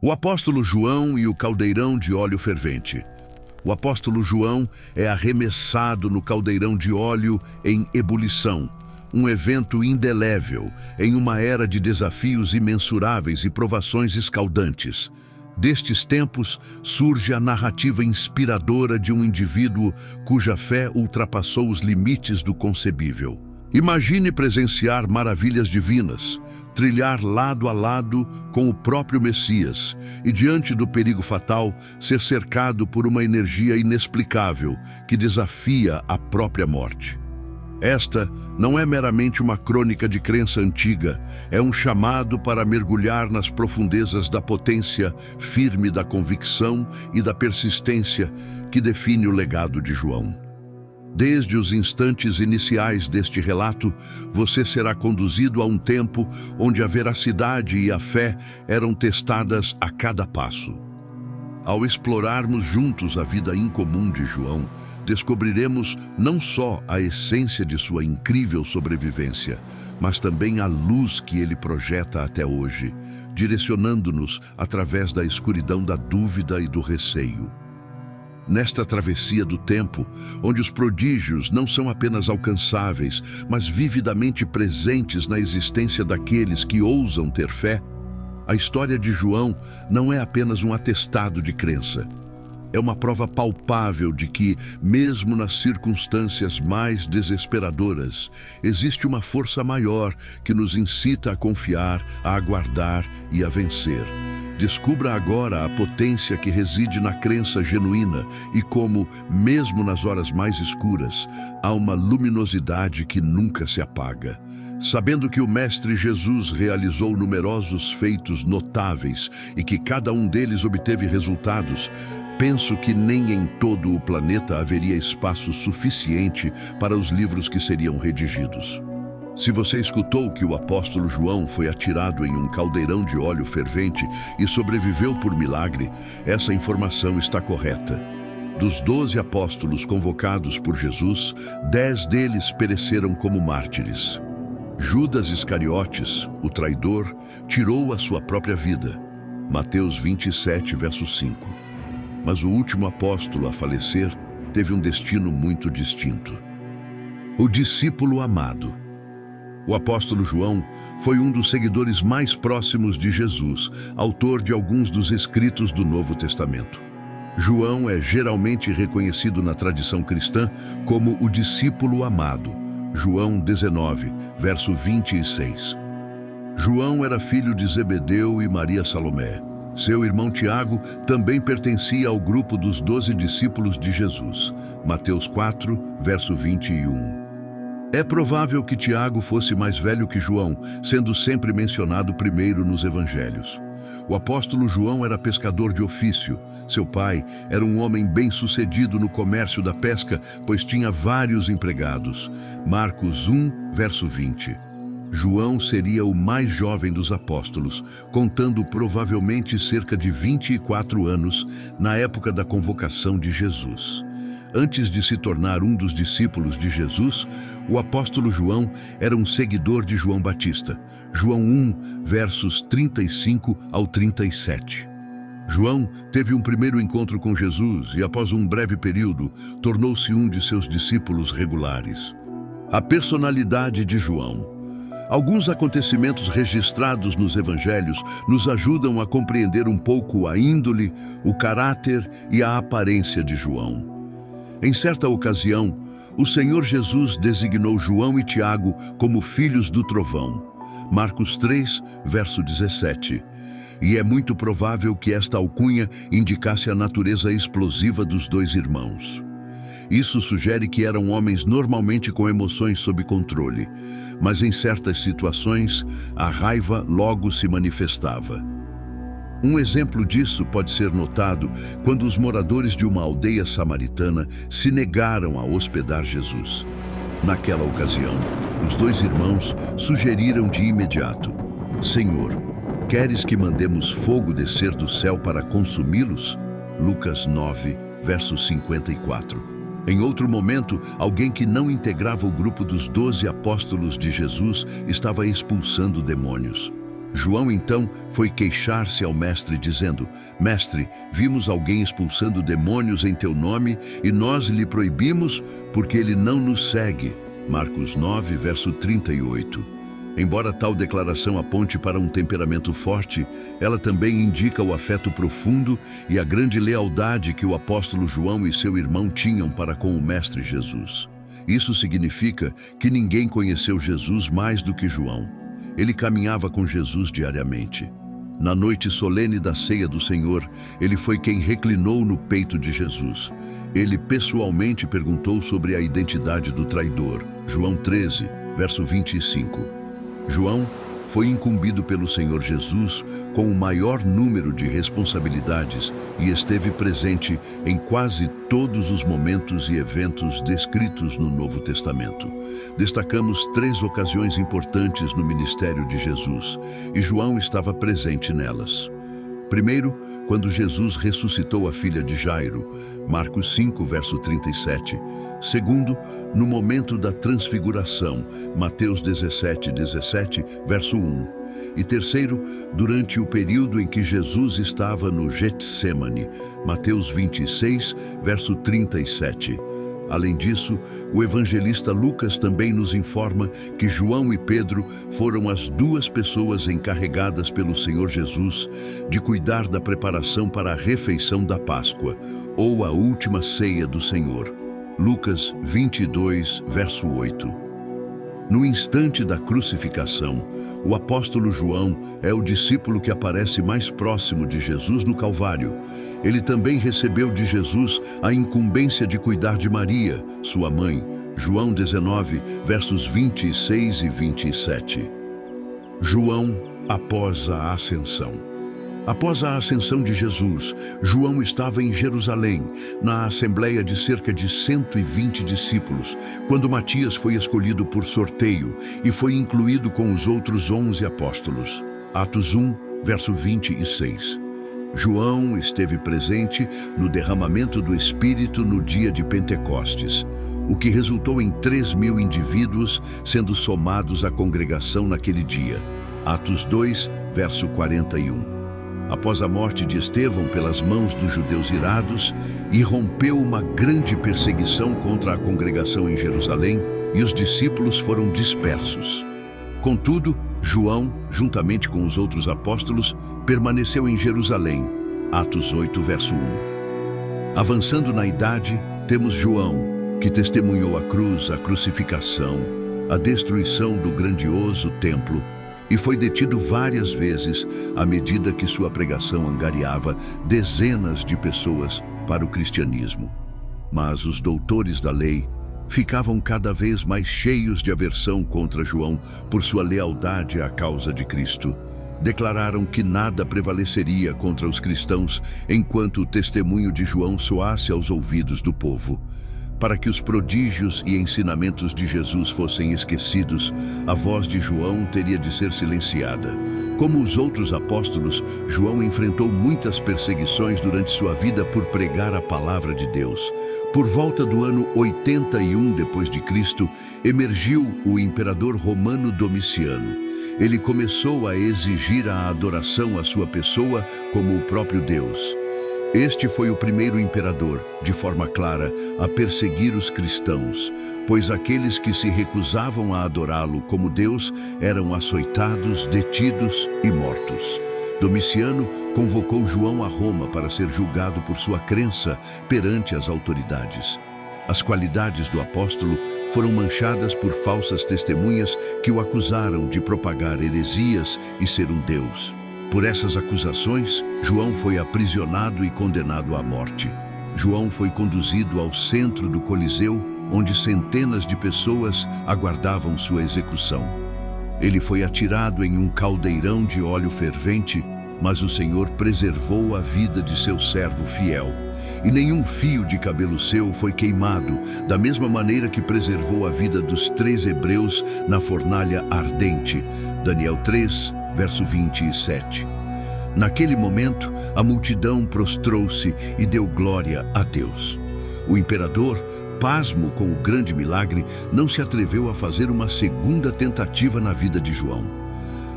O apóstolo João e o caldeirão de óleo fervente. O apóstolo João é arremessado no caldeirão de óleo em ebulição, um evento indelével em uma era de desafios imensuráveis e provações escaldantes. Destes tempos surge a narrativa inspiradora de um indivíduo cuja fé ultrapassou os limites do concebível. Imagine presenciar maravilhas divinas, trilhar lado a lado com o próprio Messias e, diante do perigo fatal, ser cercado por uma energia inexplicável que desafia a própria morte. Esta não é meramente uma crônica de crença antiga, é um chamado para mergulhar nas profundezas da potência firme da convicção e da persistência que define o legado de João. Desde os instantes iniciais deste relato, você será conduzido a um tempo onde a veracidade e a fé eram testadas a cada passo. Ao explorarmos juntos a vida incomum de João, descobriremos não só a essência de sua incrível sobrevivência, mas também a luz que ele projeta até hoje, direcionando-nos através da escuridão da dúvida e do receio. Nesta travessia do tempo, onde os prodígios não são apenas alcançáveis, mas vividamente presentes na existência daqueles que ousam ter fé, a história de João não é apenas um atestado de crença. É uma prova palpável de que, mesmo nas circunstâncias mais desesperadoras, existe uma força maior que nos incita a confiar, a aguardar e a vencer. Descubra agora a potência que reside na crença genuína e como, mesmo nas horas mais escuras, há uma luminosidade que nunca se apaga. Sabendo que o Mestre Jesus realizou numerosos feitos notáveis e que cada um deles obteve resultados, penso que nem em todo o planeta haveria espaço suficiente para os livros que seriam redigidos. Se você escutou que o apóstolo João foi atirado em um caldeirão de óleo fervente e sobreviveu por milagre, essa informação está correta. Dos 12 apóstolos convocados por Jesus, 10 deles pereceram como mártires. Judas Iscariotes, o traidor, tirou a sua própria vida. Mateus 27, verso 5. Mas o último apóstolo a falecer teve um destino muito distinto. O discípulo amado. O apóstolo João foi um dos seguidores mais próximos de Jesus, autor de alguns dos escritos do Novo Testamento. João é geralmente reconhecido na tradição cristã como o discípulo amado. João 19, verso 26. João era filho de Zebedeu e Maria Salomé. Seu irmão Tiago também pertencia ao grupo dos 12 discípulos de Jesus. Mateus 4, verso 21. É provável que Tiago fosse mais velho que João, sendo sempre mencionado primeiro nos evangelhos. O apóstolo João era pescador de ofício. Seu pai era um homem bem-sucedido no comércio da pesca, pois tinha vários empregados. Marcos 1, verso 20. João seria o mais jovem dos apóstolos, contando provavelmente cerca de 24 anos na época da convocação de Jesus. Antes de se tornar um dos discípulos de Jesus, o apóstolo João era um seguidor de João Batista. João 1, versos 35 ao 37. João teve um primeiro encontro com Jesus e, após um breve período, tornou-se um de seus discípulos regulares. A personalidade de João. Alguns acontecimentos registrados nos evangelhos nos ajudam a compreender um pouco a índole, o caráter e a aparência de João. Em certa ocasião, o Senhor Jesus designou João e Tiago como filhos do trovão. Marcos 3, verso 17. E é muito provável que esta alcunha indicasse a natureza explosiva dos dois irmãos. Isso sugere que eram homens normalmente com emoções sob controle, mas em certas situações, a raiva logo se manifestava. Um exemplo disso pode ser notado quando os moradores de uma aldeia samaritana se negaram a hospedar Jesus. Naquela ocasião, os dois irmãos sugeriram de imediato: Senhor, queres que mandemos fogo descer do céu para consumi-los? Lucas 9, verso 54. Em outro momento, alguém que não integrava o grupo dos 12 apóstolos de Jesus estava expulsando demônios. João então foi queixar-se ao mestre, dizendo: Mestre, vimos alguém expulsando demônios em teu nome e nós lhe proibimos porque ele não nos segue. Marcos 9, verso 38. Embora tal declaração aponte para um temperamento forte, ela também indica o afeto profundo e a grande lealdade que o apóstolo João e seu irmão tinham para com o mestre Jesus. Isso significa que ninguém conheceu Jesus mais do que João. Ele caminhava com Jesus diariamente. Na noite solene da ceia do Senhor, ele foi quem reclinou no peito de Jesus. Ele pessoalmente perguntou sobre a identidade do traidor. João 13, verso 25. João foi incumbido pelo Senhor Jesus com o maior número de responsabilidades e esteve presente em quase todos os momentos e eventos descritos no Novo Testamento. Destacamos 3 ocasiões importantes no ministério de Jesus, e João estava presente nelas. Primeiro, quando Jesus ressuscitou a filha de Jairo, Marcos 5, verso 37. Segundo, no momento da transfiguração, Mateus 17, 17, verso 1. E terceiro, durante o período em que Jesus estava no Getsêmani, Mateus 26, verso 37. Além disso, o evangelista Lucas também nos informa que João e Pedro foram as 2 pessoas encarregadas pelo Senhor Jesus de cuidar da preparação para a refeição da Páscoa, ou a última ceia do Senhor. Lucas 22, verso 8. No instante da crucificação, o apóstolo João é o discípulo que aparece mais próximo de Jesus no Calvário. Ele também recebeu de Jesus a incumbência de cuidar de Maria, sua mãe. João 19, versos 26 e 27. João após a ascensão. Após a ascensão de Jesus, João estava em Jerusalém, na assembleia de cerca de 120 discípulos, quando Matias foi escolhido por sorteio e foi incluído com os outros 11 apóstolos. Atos 1, verso 26. João esteve presente no derramamento do Espírito no dia de Pentecostes, o que resultou em 3.000 indivíduos sendo somados à congregação naquele dia. Atos 2, verso 41. Após a morte de Estevão pelas mãos dos judeus irados, irrompeu uma grande perseguição contra a congregação em Jerusalém e os discípulos foram dispersos. Contudo, João, juntamente com os outros apóstolos, permaneceu em Jerusalém. Atos 8, verso 1. Avançando na idade, temos João, que testemunhou a cruz, a crucificação, a destruição do grandioso templo, e foi detido várias vezes à medida que sua pregação angariava dezenas de pessoas para o cristianismo. Mas os doutores da lei ficavam cada vez mais cheios de aversão contra João por sua lealdade à causa de Cristo. Declararam que nada prevaleceria contra os cristãos enquanto o testemunho de João soasse aos ouvidos do povo. Para que os prodígios e ensinamentos de Jesus fossem esquecidos, a voz de João teria de ser silenciada. Como os outros apóstolos, João enfrentou muitas perseguições durante sua vida por pregar a palavra de Deus. Por volta do ano 81 d.C., emergiu o imperador romano Domiciano. Ele começou a exigir a adoração à sua pessoa como o próprio Deus. Este foi o primeiro imperador, de forma clara, a perseguir os cristãos, pois aqueles que se recusavam a adorá-lo como Deus eram açoitados, detidos e mortos. Domiciano convocou João a Roma para ser julgado por sua crença perante as autoridades. As qualidades do apóstolo foram manchadas por falsas testemunhas que o acusaram de propagar heresias e ser um deus. Por essas acusações, João foi aprisionado e condenado à morte. João foi conduzido ao centro do Coliseu, onde centenas de pessoas aguardavam sua execução. Ele foi atirado em um caldeirão de óleo fervente, mas o Senhor preservou a vida de seu servo fiel. E nenhum fio de cabelo seu foi queimado, da mesma maneira que preservou a vida dos 3 hebreus na fornalha ardente. Daniel 3, verso 27. Naquele momento, a multidão prostrou-se e deu glória a Deus. O imperador, pasmo com o grande milagre, não se atreveu a fazer uma segunda tentativa na vida de João.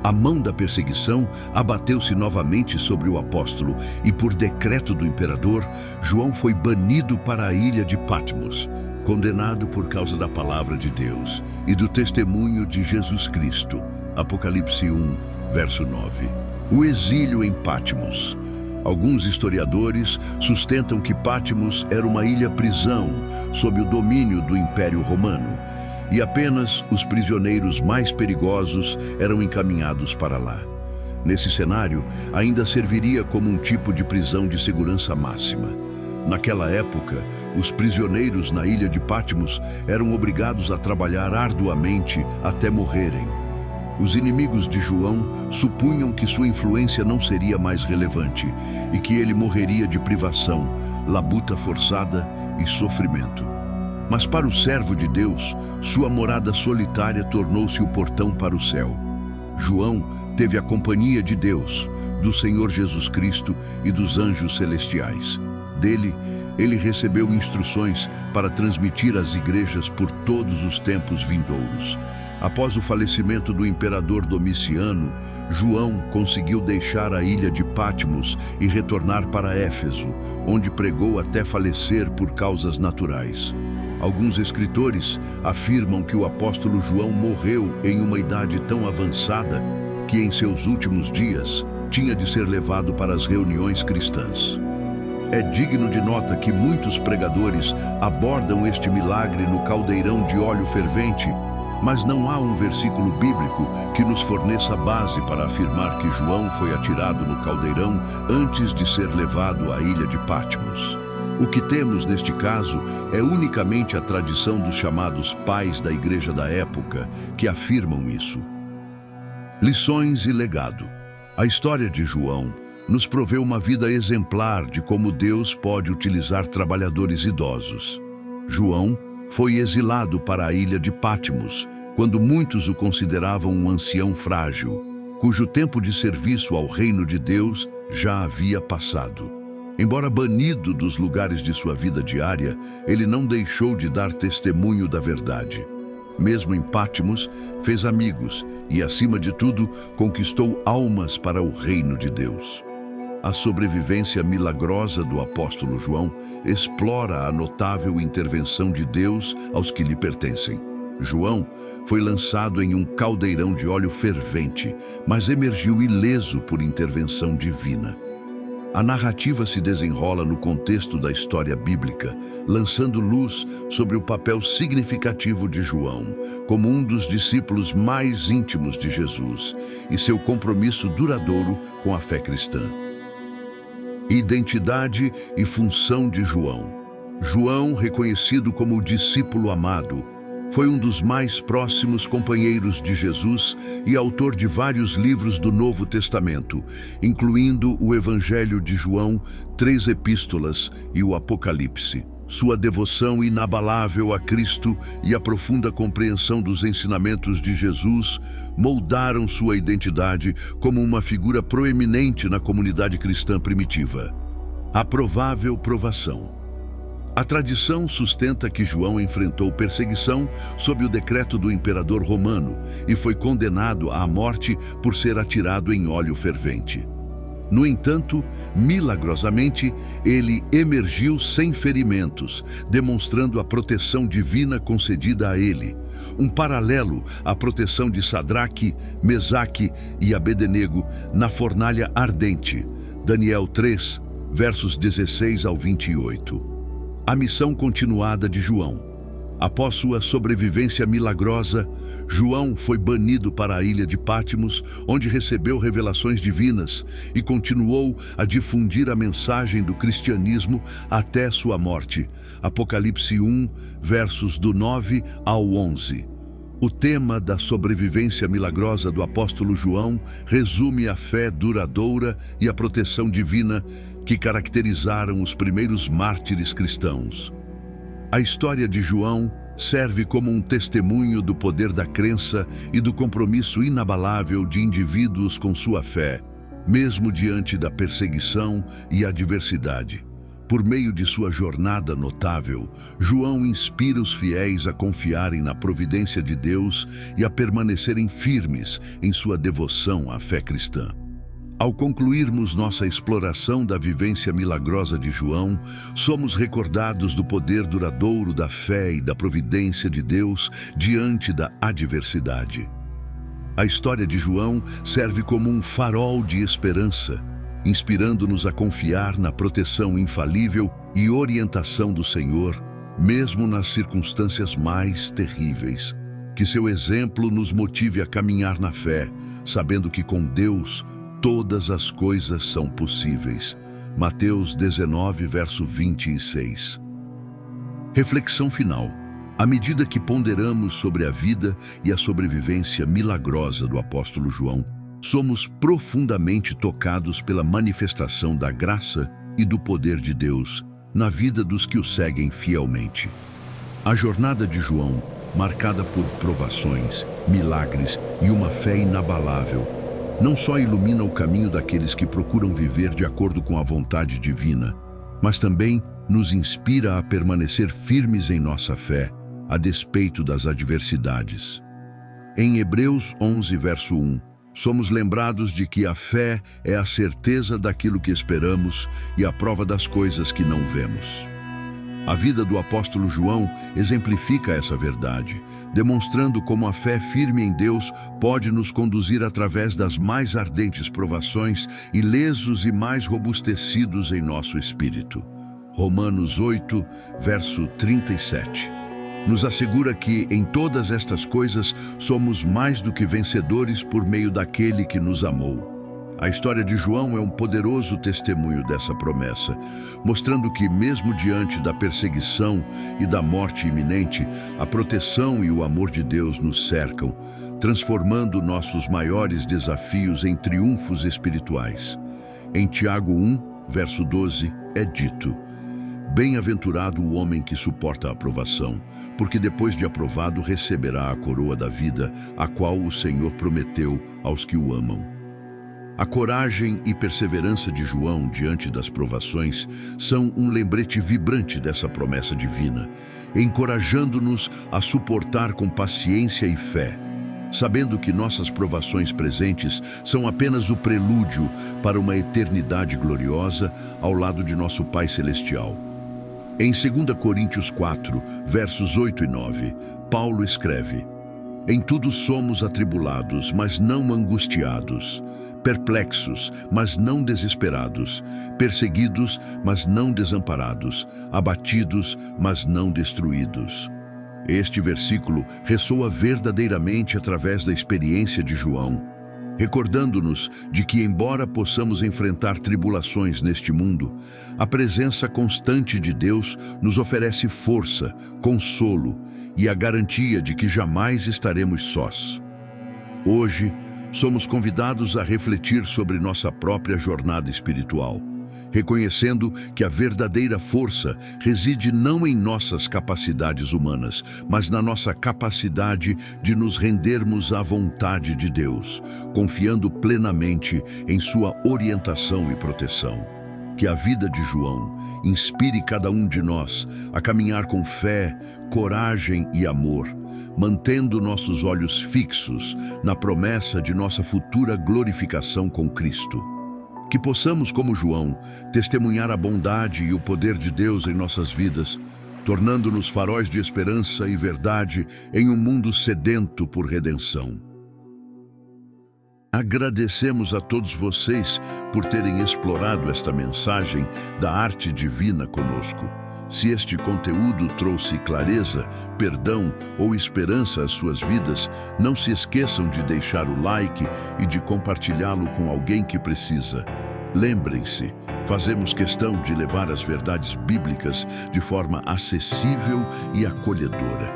A mão da perseguição abateu-se novamente sobre o apóstolo e, por decreto do imperador, João foi banido para a ilha de Patmos, condenado por causa da palavra de Deus e do testemunho de Jesus Cristo. Apocalipse 1, verso 9. O exílio em Patmos. Alguns historiadores sustentam que Patmos era uma ilha-prisão sob o domínio do Império Romano, e apenas os prisioneiros mais perigosos eram encaminhados para lá. Nesse cenário, ainda serviria como um tipo de prisão de segurança máxima. Naquela época, os prisioneiros na ilha de Patmos eram obrigados a trabalhar arduamente até morrerem. Os inimigos de João supunham que sua influência não seria mais relevante e que ele morreria de privação, labuta forçada e sofrimento. Mas para o servo de Deus, sua morada solitária tornou-se o portão para o céu. João teve a companhia de Deus, do Senhor Jesus Cristo e dos anjos celestiais. Dele, ele recebeu instruções para transmitir às igrejas por todos os tempos vindouros. Após o falecimento do imperador Domiciano, João conseguiu deixar a ilha de Patmos e retornar para Éfeso, onde pregou até falecer por causas naturais. Alguns escritores afirmam que o apóstolo João morreu em uma idade tão avançada que em seus últimos dias tinha de ser levado para as reuniões cristãs. É digno de nota que muitos pregadores abordam este milagre no caldeirão de óleo fervente, mas não há um versículo bíblico que nos forneça base para afirmar que João foi atirado no caldeirão antes de ser levado à ilha de Patmos. O que temos neste caso é unicamente a tradição dos chamados pais da igreja da época, que afirmam isso. Lições e legado. A história de João nos proveu uma vida exemplar de como Deus pode utilizar trabalhadores idosos. João foi exilado para a ilha de Patmos, quando muitos o consideravam um ancião frágil, cujo tempo de serviço ao reino de Deus já havia passado. Embora banido dos lugares de sua vida diária, ele não deixou de dar testemunho da verdade. Mesmo em Patmos, fez amigos e, acima de tudo, conquistou almas para o reino de Deus. A sobrevivência milagrosa do apóstolo João explora a notável intervenção de Deus aos que lhe pertencem. João foi lançado em um caldeirão de óleo fervente, mas emergiu ileso por intervenção divina. A narrativa se desenrola no contexto da história bíblica, lançando luz sobre o papel significativo de João, como um dos discípulos mais íntimos de Jesus, e seu compromisso duradouro com a fé cristã. Identidade e função de João. João, reconhecido como o discípulo amado, foi um dos mais próximos companheiros de Jesus e autor de vários livros do Novo Testamento, incluindo o Evangelho de João, 3 epístolas e o Apocalipse. Sua devoção inabalável a Cristo e a profunda compreensão dos ensinamentos de Jesus moldaram sua identidade como uma figura proeminente na comunidade cristã primitiva. A provável provação. A tradição sustenta que João enfrentou perseguição sob o decreto do imperador romano e foi condenado à morte por ser atirado em óleo fervente. No entanto, milagrosamente, ele emergiu sem ferimentos, demonstrando a proteção divina concedida a ele, um paralelo à proteção de Sadraque, Mesaque e Abednego na fornalha ardente. Daniel 3, versos 16 ao 28. A missão continuada de João. Após sua sobrevivência milagrosa, João foi banido para a ilha de Patmos, onde recebeu revelações divinas e continuou a difundir a mensagem do cristianismo até sua morte. Apocalipse 1, versos do 9 ao 11. O tema da sobrevivência milagrosa do apóstolo João resume a fé duradoura e a proteção divina que caracterizaram os primeiros mártires cristãos. A história de João serve como um testemunho do poder da crença e do compromisso inabalável de indivíduos com sua fé, mesmo diante da perseguição e adversidade. Por meio de sua jornada notável, João inspira os fiéis a confiarem na providência de Deus e a permanecerem firmes em sua devoção à fé cristã. Ao concluirmos nossa exploração da vivência milagrosa de João, somos recordados do poder duradouro da fé e da providência de Deus diante da adversidade. A história de João serve como um farol de esperança, inspirando-nos a confiar na proteção infalível e orientação do Senhor, mesmo nas circunstâncias mais terríveis. Que seu exemplo nos motive a caminhar na fé, sabendo que com Deus todas as coisas são possíveis. Mateus 19, verso 26. Reflexão final. À medida que ponderamos sobre a vida e a sobrevivência milagrosa do apóstolo João, somos profundamente tocados pela manifestação da graça e do poder de Deus na vida dos que o seguem fielmente. A jornada de João, marcada por provações, milagres e uma fé inabalável, não só ilumina o caminho daqueles que procuram viver de acordo com a vontade divina, mas também nos inspira a permanecer firmes em nossa fé, a despeito das adversidades. Em Hebreus 11, verso 1, somos lembrados de que a fé é a certeza daquilo que esperamos e a prova das coisas que não vemos. A vida do apóstolo João exemplifica essa verdade, demonstrando como a fé firme em Deus pode nos conduzir através das mais ardentes provações, ilesos e mais robustecidos em nosso espírito. Romanos 8, verso 37. Nos assegura que, em todas estas coisas, somos mais do que vencedores por meio daquele que nos amou. A história de João é um poderoso testemunho dessa promessa, mostrando que, mesmo diante da perseguição e da morte iminente, a proteção e o amor de Deus nos cercam, transformando nossos maiores desafios em triunfos espirituais. Em Tiago 1, verso 12, é dito: Bem-aventurado o homem que suporta a aprovação, porque depois de aprovado receberá a coroa da vida, a qual o Senhor prometeu aos que o amam. A coragem e perseverança de João diante das provações são um lembrete vibrante dessa promessa divina, encorajando-nos a suportar com paciência e fé, sabendo que nossas provações presentes são apenas o prelúdio para uma eternidade gloriosa ao lado de nosso Pai Celestial. Em 2 Coríntios 4, versos 8 e 9, Paulo escreve: Em tudo somos atribulados, mas não angustiados, perplexos, mas não desesperados, perseguidos, mas não desamparados, abatidos, mas não destruídos. Este versículo ressoa verdadeiramente através da experiência de João, recordando-nos de que, embora possamos enfrentar tribulações neste mundo, a presença constante de Deus nos oferece força, consolo e a garantia de que jamais estaremos sós. Hoje, somos convidados a refletir sobre nossa própria jornada espiritual, reconhecendo que a verdadeira força reside não em nossas capacidades humanas, mas na nossa capacidade de nos rendermos à vontade de Deus, confiando plenamente em sua orientação e proteção. Que a vida de João inspire cada um de nós a caminhar com fé, coragem e amor, mantendo nossos olhos fixos na promessa de nossa futura glorificação com Cristo. Que possamos, como João, testemunhar a bondade e o poder de Deus em nossas vidas, tornando-nos faróis de esperança e verdade em um mundo sedento por redenção. Agradecemos a todos vocês por terem explorado esta mensagem da arte divina conosco. Se este conteúdo trouxe clareza, perdão ou esperança às suas vidas, não se esqueçam de deixar o like e de compartilhá-lo com alguém que precisa. Lembrem-se, fazemos questão de levar as verdades bíblicas de forma acessível e acolhedora.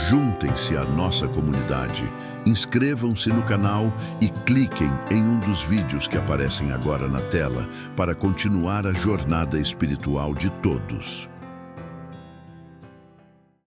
Juntem-se à nossa comunidade, inscrevam-se no canal e cliquem em um dos vídeos que aparecem agora na tela para continuar a jornada espiritual de todos.